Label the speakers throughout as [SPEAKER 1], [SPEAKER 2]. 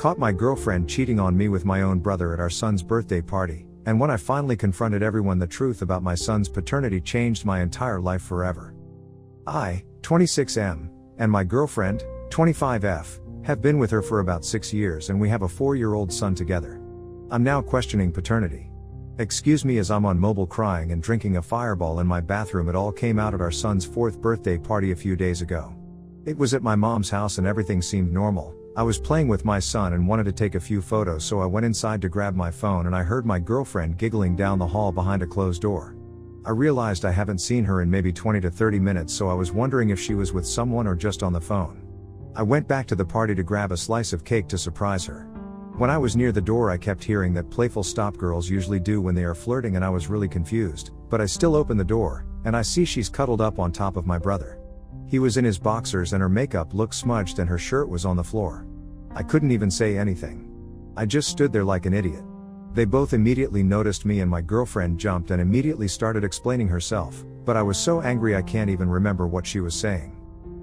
[SPEAKER 1] Caught my girlfriend cheating on me with my own brother at our son's birthday party, and when I finally confronted everyone the truth about my son's paternity changed my entire life forever. I, 26M, and my girlfriend, 25F, have been with her for about 6 years and we have a 4-year-old son together. I'm now questioning paternity. Excuse me as I'm on mobile crying and drinking a fireball in my bathroom. It all came out at our son's 4th birthday party a few days ago. It was at my mom's house and everything seemed normal. I was playing with my son and wanted to take a few photos, so I went inside to grab my phone and I heard my girlfriend giggling down the hall behind a closed door. I realized I haven't seen her in maybe 20 to 30 minutes, so I was wondering if she was with someone or just on the phone. I went back to the party to grab a slice of cake to surprise her. When I was near the door I kept hearing that playful stop girls usually do when they are flirting, and I was really confused, but I still opened the door, and I see she's cuddled up on top of my brother. He was in his boxers and her makeup looked smudged and her shirt was on the floor. I couldn't even say anything. I just stood there like an idiot. They both immediately noticed me and my girlfriend jumped and immediately started explaining herself, but I was so angry I can't even remember what she was saying.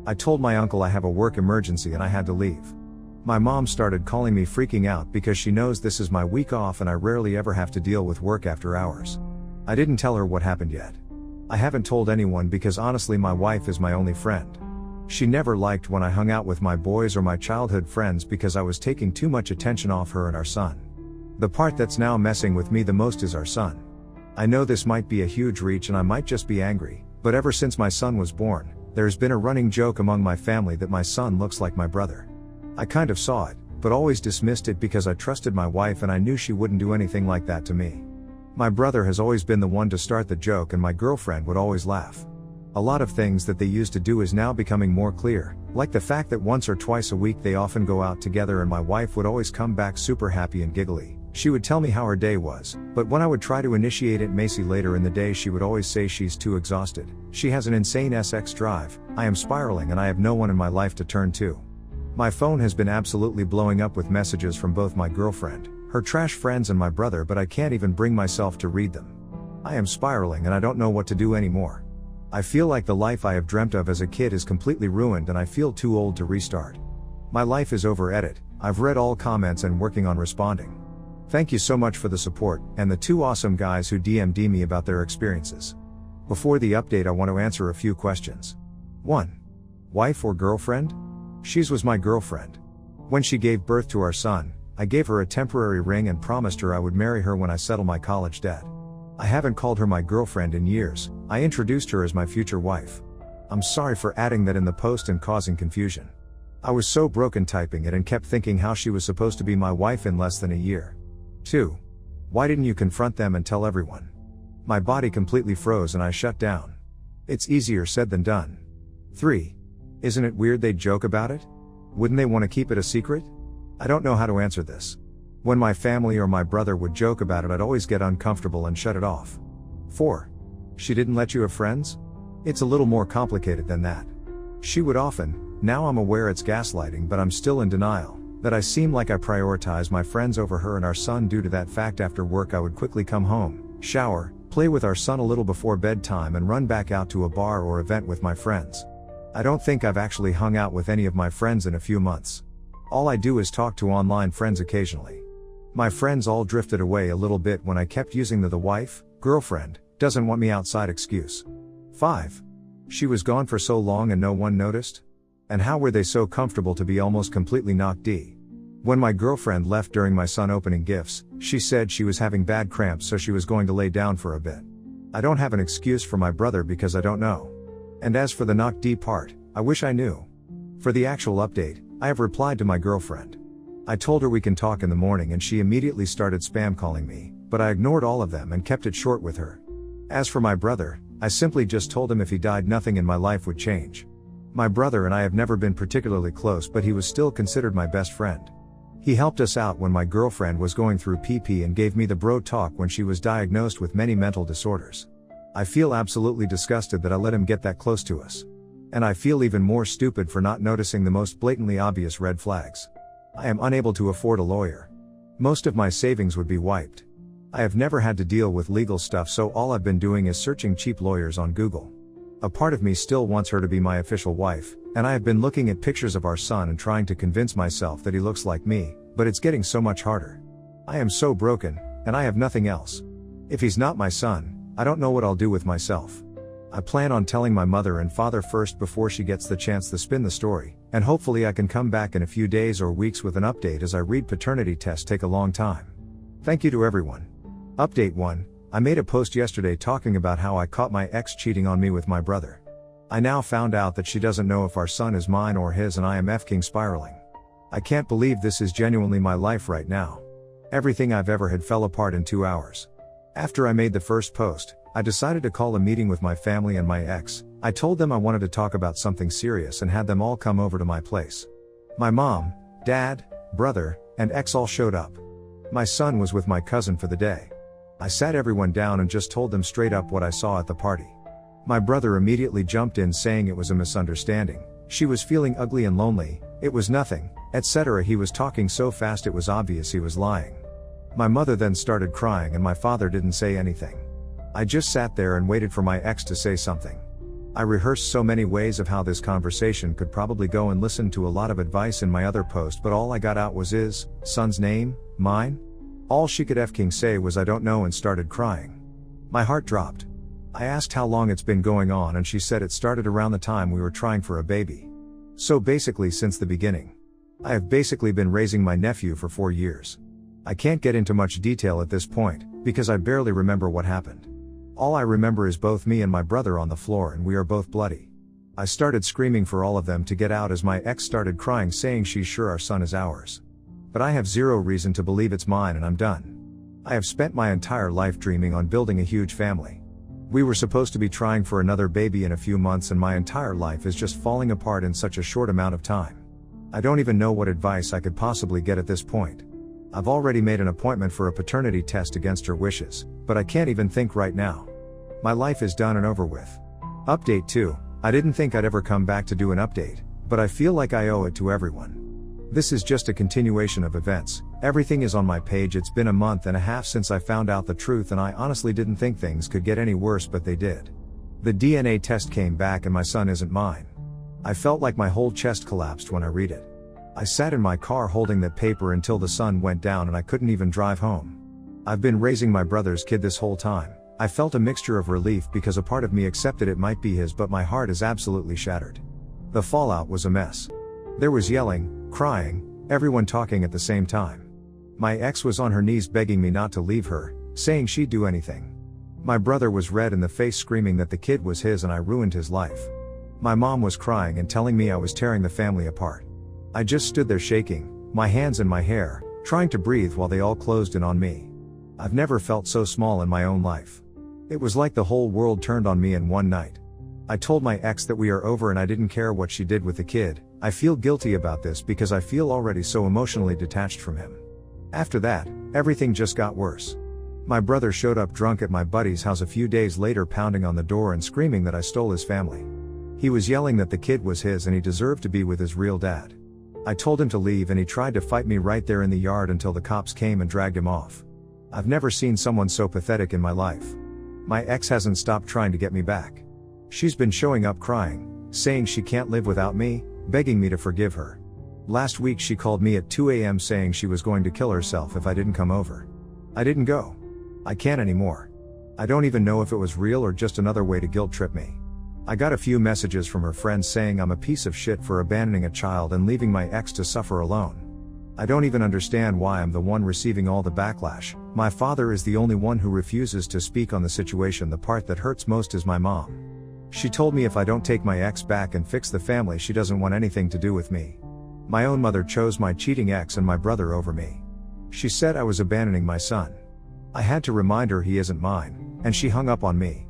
[SPEAKER 1] I told my uncle I have a work emergency and I had to leave. My mom started calling me, freaking out because she knows this is my week off and I rarely ever have to deal with work after hours. I didn't tell her what happened yet. I haven't told anyone because honestly my wife is my only friend. She never liked when I hung out with my boys or my childhood friends because I was taking too much attention off her and our son. The part that's now messing with me the most is our son. I know this might be a huge reach and I might just be angry, but ever since my son was born, there's been a running joke among my family that my son looks like my brother. I kind of saw it, but always dismissed it because I trusted my wife and I knew she wouldn't do anything like that to me. My brother has always been the one to start the joke and my girlfriend would always laugh. A lot of things that they used to do is now becoming more clear, like the fact that once or twice a week they often go out together and my wife would always come back super happy and giggly. She would tell me how her day was, but when I would try to initiate it Macy later in the day she would always say she's too exhausted. She has an insane SX drive, I am spiraling and I have no one in my life to turn to. My phone has been absolutely blowing up with messages from both my girlfriend, her trash friends and my brother, but I can't even bring myself to read them. I am spiraling and I don't know what to do anymore. I feel like the life I have dreamt of as a kid is completely ruined and I feel too old to restart. My life is over. Edit. I've read all comments and working on responding. Thank you so much for the support, and the 2 awesome guys who DM'd me about their experiences. Before the update I want to answer a few questions. 1. Wife or girlfriend? She's was my girlfriend. When she gave birth to our son, I gave her a temporary ring and promised her I would marry her when I settle my college debt. I haven't called her my girlfriend in years. I introduced her as my future wife. I'm sorry for adding that in the post and causing confusion. I was so broken typing it and kept thinking how she was supposed to be my wife in less than a year. 2. Why didn't you confront them and tell everyone? My body completely froze and I shut down. It's easier said than done. 3. Isn't it weird they'd joke about it? Wouldn't they want to keep it a secret? I don't know how to answer this. When my family or my brother would joke about it I'd always get uncomfortable and shut it off. 4. She didn't let you have friends? It's a little more complicated than that. She would often. Now I'm aware it's gaslighting, but I'm still in denial, that I seem like I prioritize my friends over her and our son. Due to that fact, after work I would quickly come home, shower, play with our son a little before bedtime and run back out to a bar or event with my friends. I don't think I've actually hung out with any of my friends in a few months. All I do is talk to online friends occasionally. My friends all drifted away a little bit when I kept using the wife, girlfriend, doesn't want me outside excuse. 5. She was gone for so long and no one noticed? And how were they so comfortable to be almost completely knocked D? When my girlfriend left during my son opening gifts, she said she was having bad cramps so she was going to lay down for a bit. I don't have an excuse for my brother because I don't know. And as for the knocked D part, I wish I knew. For the actual update, I have replied to my girlfriend. I told her we can talk in the morning and she immediately started spam calling me, but I ignored all of them and kept it short with her. As for my brother, I simply just told him if he died nothing in my life would change. My brother and I have never been particularly close, but he was still considered my best friend. He helped us out when my girlfriend was going through PP and gave me the bro talk when she was diagnosed with many mental disorders. I feel absolutely disgusted that I let him get that close to us. And I feel even more stupid for not noticing the most blatantly obvious red flags. I am unable to afford a lawyer. Most of my savings would be wiped. I have never had to deal with legal stuff, so all I've been doing is searching cheap lawyers on Google. A part of me still wants her to be my official wife, and I have been looking at pictures of our son and trying to convince myself that he looks like me, But it's getting so much harder. I am so broken, and I have nothing else. If he's not my son, I don't know what I'll do with myself. I plan on telling my mother and father first before she gets the chance to spin the story, and hopefully I can come back in a few days or weeks with an update as I read paternity tests take a long time. Thank you to everyone. Update 1. I made a post yesterday talking about how I caught my ex cheating on me with my brother. I now found out that she doesn't know if our son is mine or his, and I am f-king spiraling. I can't believe this is genuinely my life right now. Everything I've ever had fell apart in 2 hours. After I made the first post, I decided to call a meeting with my family and my ex. I told them I wanted to talk about something serious and had them all come over to my place. My mom, dad, brother, and ex all showed up. My son was with my cousin for the day. I sat everyone down and just told them straight up what I saw at the party. My brother immediately jumped in saying it was a misunderstanding, she was feeling ugly and lonely, it was nothing, etc. He was talking so fast it was obvious he was lying. My mother then started crying and my father didn't say anything. I just sat there and waited for my ex to say something. I rehearsed so many ways of how this conversation could probably go and listened to a lot of advice in my other post, but all I got out was son's name, mine? All she could f-king say was I don't know and started crying. My heart dropped. I asked how long it's been going on and she said it started around the time we were trying for a baby. So basically since the beginning. I have basically been raising my nephew for 4 years. I can't get into much detail at this point, because I barely remember what happened. All I remember is both me and my brother on the floor and we are both bloody. I started screaming for all of them to get out as my ex started crying saying she's sure our son is ours. But I have zero reason to believe it's mine and I'm done. I have spent my entire life dreaming on building a huge family. We were supposed to be trying for another baby in a few months and my entire life is just falling apart in such a short amount of time. I don't even know what advice I could possibly get at this point. I've already made an appointment for a paternity test against her wishes, but I can't even think right now. My life is done and over with. Update 2. I didn't think I'd ever come back to do an update, but I feel like I owe it to everyone. This is just a continuation of events. Everything is on my page. It's been a month and a half since I found out the truth and I honestly didn't think things could get any worse, but they did. The DNA test came back and my son isn't mine. I felt like my whole chest collapsed when I read it. I sat in my car holding that paper until the sun went down and I couldn't even drive home. I've been raising my brother's kid this whole time. I felt a mixture of relief because a part of me accepted it might be his, but my heart is absolutely shattered. The fallout was a mess. There was yelling, crying, everyone talking at the same time. My ex was on her knees begging me not to leave her, saying she'd do anything. My brother was red in the face screaming that the kid was his and I ruined his life. My mom was crying and telling me I was tearing the family apart. I just stood there shaking, my hands in my hair, trying to breathe while they all closed in on me. I've never felt so small in my own life. It was like the whole world turned on me in one night. I told my ex that we are over and I didn't care what she did with the kid. I feel guilty about this because I feel already so emotionally detached from him. After that, everything just got worse. My brother showed up drunk at my buddy's house a few days later, pounding on the door and screaming that I stole his family. He was yelling that the kid was his and he deserved to be with his real dad. I told him to leave and he tried to fight me right there in the yard until the cops came and dragged him off. I've never seen someone so pathetic in my life. My ex hasn't stopped trying to get me back. She's been showing up crying, saying she can't live without me, begging me to forgive her. Last week she called me at 2 a.m. saying she was going to kill herself if I didn't come over. I didn't go. I can't anymore. I don't even know if it was real or just another way to guilt trip me. I got a few messages from her friends saying I'm a piece of shit for abandoning a child and leaving my ex to suffer alone. I don't even understand why I'm the one receiving all the backlash. My father is the only one who refuses to speak on the situation. The part that hurts most is my mom. She told me if I don't take my ex back and fix the family, she doesn't want anything to do with me. My own mother chose my cheating ex and my brother over me. She said I was abandoning my son. I had to remind her he isn't mine, and she hung up on me.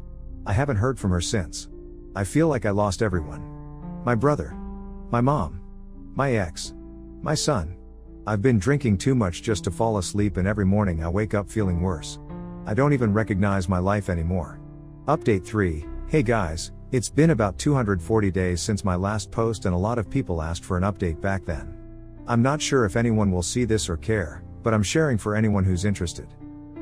[SPEAKER 1] I haven't heard from her since. I feel like I lost everyone. My brother. My mom. My ex. My son. I've been drinking too much just to fall asleep and every morning I wake up feeling worse. I don't even recognize my life anymore. Update 3. Hey guys, it's been about 240 days since my last post and a lot of people asked for an update back then. I'm not sure if anyone will see this or care, but I'm sharing for anyone who's interested.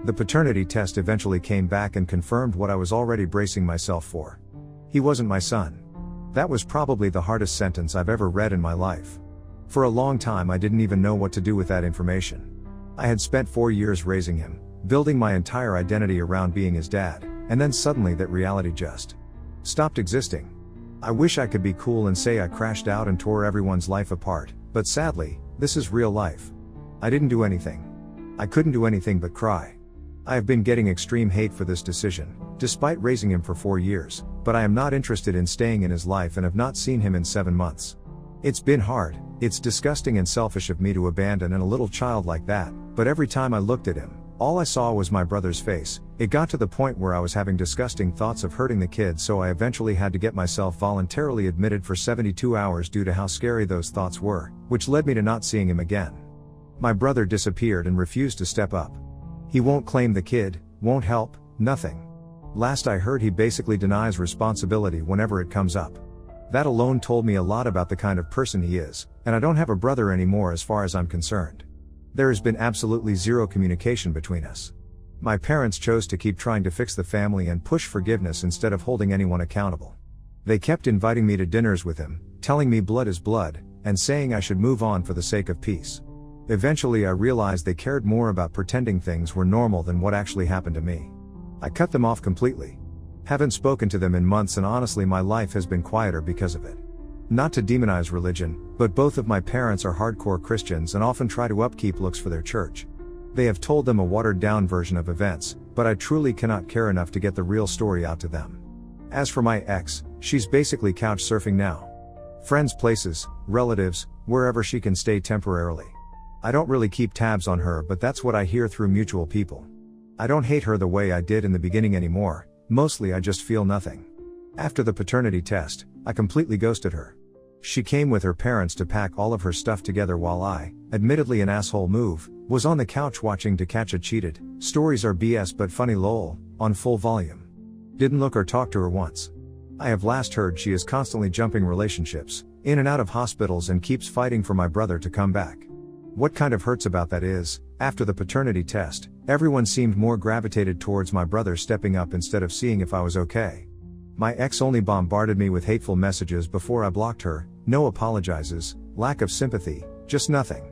[SPEAKER 1] The paternity test eventually came back and confirmed what I was already bracing myself for. He wasn't my son. That was probably the hardest sentence I've ever read in my life. For a long time I didn't even know what to do with that information. I had spent 4 years raising him, building my entire identity around being his dad, and then suddenly that reality just stopped existing. I wish I could be cool and say I crashed out and tore everyone's life apart, but sadly, this is real life. I didn't do anything. I couldn't do anything but cry. I have been getting extreme hate for this decision, despite raising him for 4 years, but I am not interested in staying in his life and have not seen him in 7 months. It's been hard, it's disgusting and selfish of me to abandon a little child like that, but every time I looked at him, all I saw was my brother's face. It got to the point where I was having disgusting thoughts of hurting the kid, so I eventually had to get myself voluntarily admitted for 72 hours due to how scary those thoughts were, which led me to not seeing him again. My brother disappeared and refused to step up. He won't claim the kid, won't help, nothing. Last I heard, he basically denies responsibility whenever it comes up. That alone told me a lot about the kind of person he is, and I don't have a brother anymore as far as I'm concerned. There has been absolutely zero communication between us. My parents chose to keep trying to fix the family and push forgiveness instead of holding anyone accountable. They kept inviting me to dinners with him, telling me blood is blood, and saying I should move on for the sake of peace. Eventually I realized they cared more about pretending things were normal than what actually happened to me. I cut them off completely. Haven't spoken to them in months, and honestly my life has been quieter because of it. Not to demonize religion, but both of my parents are hardcore Christians and often try to upkeep looks for their church. They have told them a watered down version of events, but I truly cannot care enough to get the real story out to them. As for my ex, she's basically couch surfing now. Friends, places, relatives, wherever she can stay temporarily. I don't really keep tabs on her, but that's what I hear through mutual people. I don't hate her the way I did in the beginning anymore, mostly I just feel nothing. After the paternity test, I completely ghosted her. She came with her parents to pack all of her stuff together while I, admittedly an asshole move, was on the couch watching To Catch a Cheated, Stories Are BS But Funny LOL, on full volume. Didn't look or talk to her once. I have last heard she is constantly jumping relationships, in and out of hospitals, and keeps fighting for my brother to come back. What kind of hurts about that is, after the paternity test, everyone seemed more gravitated towards my brother stepping up instead of seeing if I was okay. My ex only bombarded me with hateful messages before I blocked her, no apologizes, lack of sympathy, just nothing.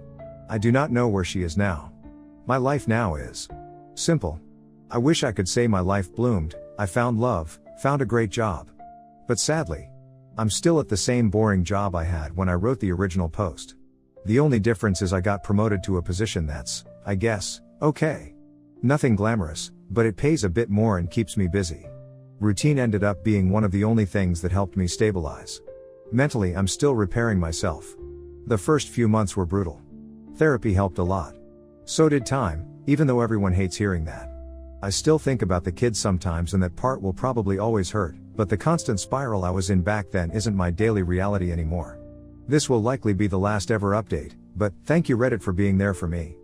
[SPEAKER 1] I do not know where she is now. My life now is simple. I wish I could say my life bloomed, I found love, found a great job. But sadly, I'm still at the same boring job I had when I wrote the original post. The only difference is I got promoted to a position that's, I guess, okay. Nothing glamorous, but it pays a bit more and keeps me busy. Routine ended up being one of the only things that helped me stabilize. Mentally, I'm still repairing myself. The first few months were brutal. Therapy helped a lot. So did time, even though everyone hates hearing that. I still think about the kids sometimes, and that part will probably always hurt, but the constant spiral I was in back then isn't my daily reality anymore. This will likely be the last ever update, but thank you Reddit for being there for me.